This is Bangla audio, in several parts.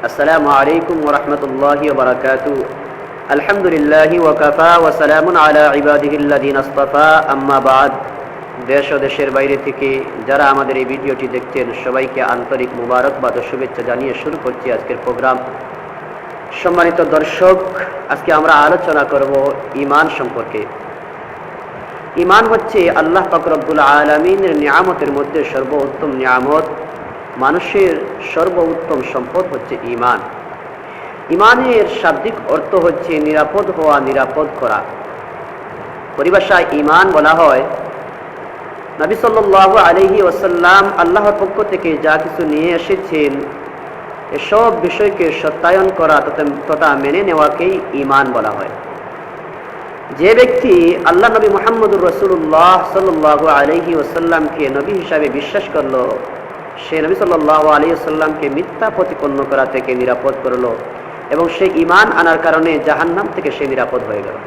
আসসালামু আলাইকুম ওয়া রাহমাতুল্লাহি ওয়া বারাকাতুহু। আলহামদুলিল্লাহি ওয়া কাফা ওয়া সালামুন আলা ইবাদিহিল্লাযিনা ইসতাফা, আম্মা বা'দ। দেশ ও দেশের বাইরে থেকে যারা আমাদের এই ভিডিওটি দেখছেন সবাইকে আন্তরিক মুবারকবাদ ও শুভেচ্ছা জানিয়ে শুরু করছি আজকের প্রোগ্রাম। সম্মানিত দর্শক, আজকে আমরা আলোচনা করব ঈমান সম্পর্কে। ঈমান হচ্ছে আল্লাহ পাক রব্বুল আলামিনের নিয়ামতের মধ্যে সর্বোত্তম নিয়ামত। মানুষের সর্বোত্তম সম্পদ হচ্ছে ঈমান। ঈমানের শাব্দিক অর্থ হচ্ছে নিরাপদ হওয়া, নিরাপদ করা। পরিভাষায় ঈমান বলা হয় নবী সাল্লাল্লাহু আলাইহি ওয়াসাল্লাম আল্লাহর পক্ষ থেকে যা কিছু নিয়ে এসেছেন এসব বিষয়কে সত্যায়ন করা তথা মেনে নেওয়াকেই ঈমান বলা হয়। যে ব্যক্তি আল্লাহ নবী মুহাম্মদুর রাসূলুল্লাহ সাল্লাল্লাহু আলাইহি ওয়াসাল্লামকে নবী হিসাবে বিশ্বাস করলো, সে নবী সাল্লাল্লাহু আলাইহি ওয়াসাল্লামকে মিথ্যা প্রতিপন্ন করা থেকে নিরাপদ করলো এবং সে ঈমান আনার কারণে জাহান্নাম থেকে সে নিরাপদ হয়ে গেল।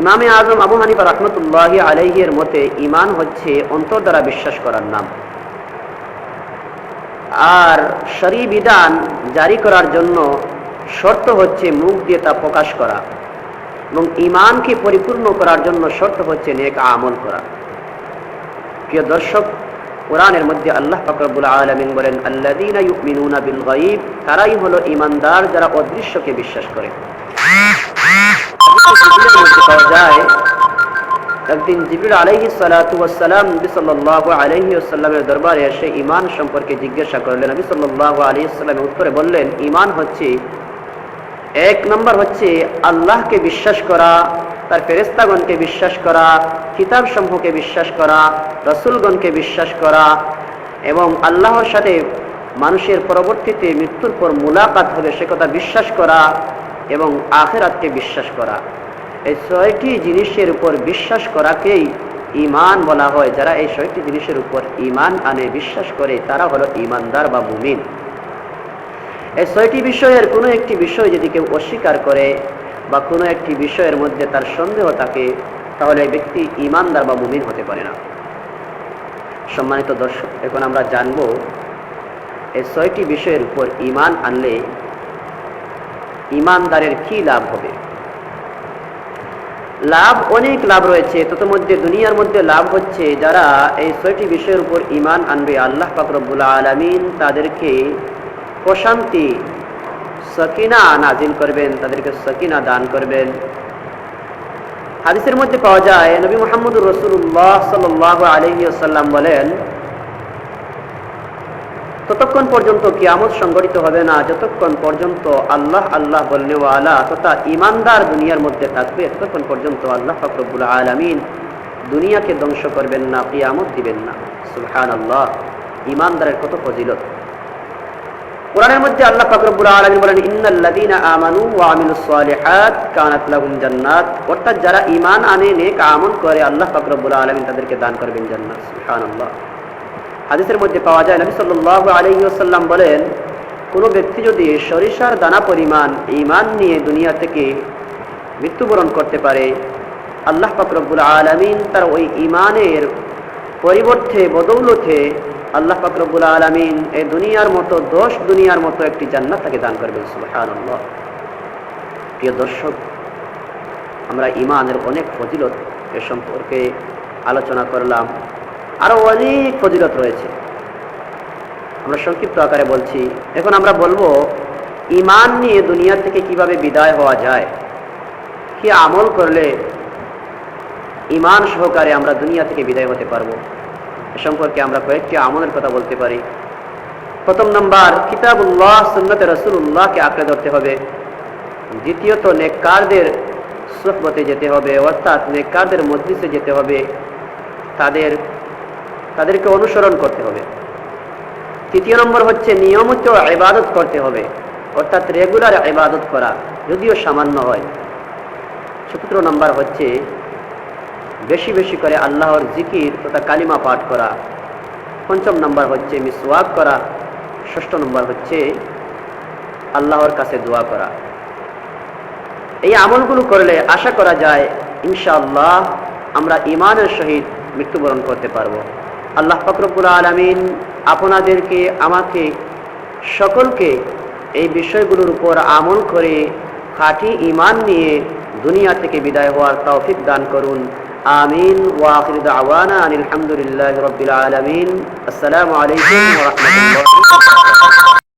ইমামে আজম আবু হানিফা রাহমাতুল্লাহি আলাইহি এর মতে ঈমান হচ্ছে অন্তর দ্বারা বিশ্বাস করার নাম, আর শরঈ বিধান জারি করার জন্য শর্ত হচ্ছে মুখ দিয়ে তা প্রকাশ করা, এবং ঈমানকে পরিপূর্ণ করার জন্য শর্ত হচ্ছে নেক আমল করা। প্রিয় দর্শক, কোরআনের মধ্যে আল্লাহ পাক রব্বুল আলামিন বলেন, আল্লাযীনা ইউমিনুনা বিল গায়ব, তারাই হলো ঈমানদার যারা অদৃশ্যকে বিশ্বাস করে। পাওয়া যায় একদিন জিবরিল আলাইহিস সালাতু ওয়াস সালাম নবী সাল্লাল্লাহু আলাইহি ওয়াসাল্লামের দরবারে এসে ঈমান সম্পর্কে জিজ্ঞাসা করলেন। নবী সাল্লাল্লাহু আলাইহি ওয়াসাল্লাম উত্তরে বললেন, ঈমান হচ্ছে এক নম্বর হচ্ছে আল্লাহকে বিশ্বাস করা, তার ফেরেশতাগণকে বিশ্বাস করা, কিতাব সমূহকে বিশ্বাস করা, রাসূলগণকে বিশ্বাস করা, এবং আল্লাহর সাথে মানুষের পরবর্তীতে মৃত্যুর পর মুলাকাত হবে সে কথা বিশ্বাস করা, এবং আখিরাতকে বিশ্বাস করা। এই ছয়টি জিনিসের উপর বিশ্বাস করাকেই ঈমান বলা হয়। যারা এই ছয়টি জিনিসের উপর ঈমান আনে, বিশ্বাস করে, তারা হলো ঈমানদার বা মুমিন। এই ছয়টি বিষয়ের কোনো একটি বিষয় যদি কেউ অস্বীকার করে বা কোনো একটি বিষয়ের মধ্যে তার সন্দেহ থাকে, তাহলে এই ব্যক্তি ঈমানদার বা মুমিন হতে পারে না। সম্মানিত দর্শক, এখন আমরা জানব এই ছয়টি বিষয়ের উপর ঈমান আনলে ঈমানদারের কি লাভ হবে। লাভ অনেক লাভ রয়েছে, তন্মধ্যে দুনিয়ার মধ্যে লাভ হচ্ছে যারা এই ছয়টি বিষয়ের উপর ঈমান আনবে, আল্লাহ পাক রব্বুল আলামিন তাদেরকে প্রশান্তি, সাকিনা নাজিল করবেন, তাদেরকে সাকিনা দান করবেন। হাদিসের মধ্যে পাওয়া যায় নবী মুহাম্মদুর রাসূলুল্লাহ সাল্লাল্লাহু আলাইহি ওয়াসাল্লাম বলেন, ততক্ষণ পর্যন্ত কিয়ামত সংঘটিত হবে না যতক্ষণ পর্যন্ত আল্লাহ আল্লাহ বলনেওয়ালা তথা ঈমানদার দুনিয়ার মধ্যে থাকবে, ততক্ষণ পর্যন্ত আল্লাহ পাক রব্বুল আলামিন দুনিয়াকে ধ্বংস করবেন না, কিয়ামত দিবেন না। সুবহানাল্লাহ, ঈমানদারের কত ফজিলত। কোরআনের মধ্যে আল্লাহ পাক রব্বুল আলামিন বলেন, ইন্নাল্লাযীনা আমানু ওয়া আমিলুস সালিহাত কানাত লাহুম জান্নাত, অর্থাৎ যারা ঈমান আনে, নেক আমল করে, আল্লাহ পাক রব্বুল আলামিন তাদেরকে দান করবেন জান্নাত। সুবহানাল্লাহ। হাদিসের মধ্যে পাওয়া যায় নবী সাল্লাল্লাহু আলাইহি ওয়াসাল্লাম বলেন, কোনো ব্যক্তি যদি সরিষার দানা পরিমাণ ঈমান নিয়ে দুনিয়া থেকে মৃত্যুবরণ করতে পারে, আল্লাহ পাক রব্বুল আলামিন তার ওই ঈমানের পরিবর্তে, বদৌলতে আল্লাহ পাক রব্বুল আলামিন এই দুনিয়ার মতো 10 দুনিয়ার মতো একটি জান্নাত তাকে দান করবেন। সুবহানাল্লাহ। প্রিয় দর্শক, আমরা ঈমানের অনেক ফজিলত এ সম্পর্কে আলোচনা করলাম, আরো অনেক ফজিলত রয়েছে, আমরা সংক্ষিপ্ত আকারে বলছি। এখন আমরা বলবো ঈমান নিয়ে দুনিয়া থেকে কিভাবে বিদায় হওয়া যায়, কি আমল করলে ঈমান সহকারে আমরা দুনিয়া থেকে বিদায় হতে পারবো। এ সম্পর্কে আমরা কয়েকটি আমলের কথা বলতে পারি। প্রথম নাম্বার, কিতাবুল্লাহ সুন্নতে রাসূলুল্লাহকে আঁকড়ে ধরতে হবে। দ্বিতীয়ত, নেককারদের সুহবতে যেতে হবে, অর্থাৎ নেককারদের মজলিসে যেতে হবে, তাদেরকে অনুসরণ করতে হবে। তৃতীয় নম্বর হচ্ছে নিয়মিত ইবাদত করতে হবে, অর্থাৎ রেগুলার ইবাদত করা, যদিও সামান্য হয়। চতুর্থ নম্বর হচ্ছে বেশি বেশি করে আল্লাহর জিকির তথা কালিমা পাঠ করা। পঞ্চম নম্বর হচ্ছে মিসওয়াক করা। ষষ্ঠ নম্বর হচ্ছে আল্লাহর কাছে দোয়া করা। এই আমলগুলো করলে আশা করা যায় ইনশাআল্লাহ আমরা ঈমানের সহিত মৃত্যুবরণ করতে পারবো। আল্লাহ পাক রব্বুল আলামিন আপনাদেরকে, আমাকে সকলকে এই বিষয়গুলোর উপর আমল করে খাঁটি ঈমান নিয়ে দুনিয়া থেকে বিদায় হওয়ার তৌফিক দান করুন। আমিন। ওয়া আখিরু দাওয়ানা আনিল হামদুলিল্লাহি রাব্বিল আলামিন। আসসালামু আলাইকুম ওয়া রাহমাতুল্লাহি ওয়া বারাকাতুহু।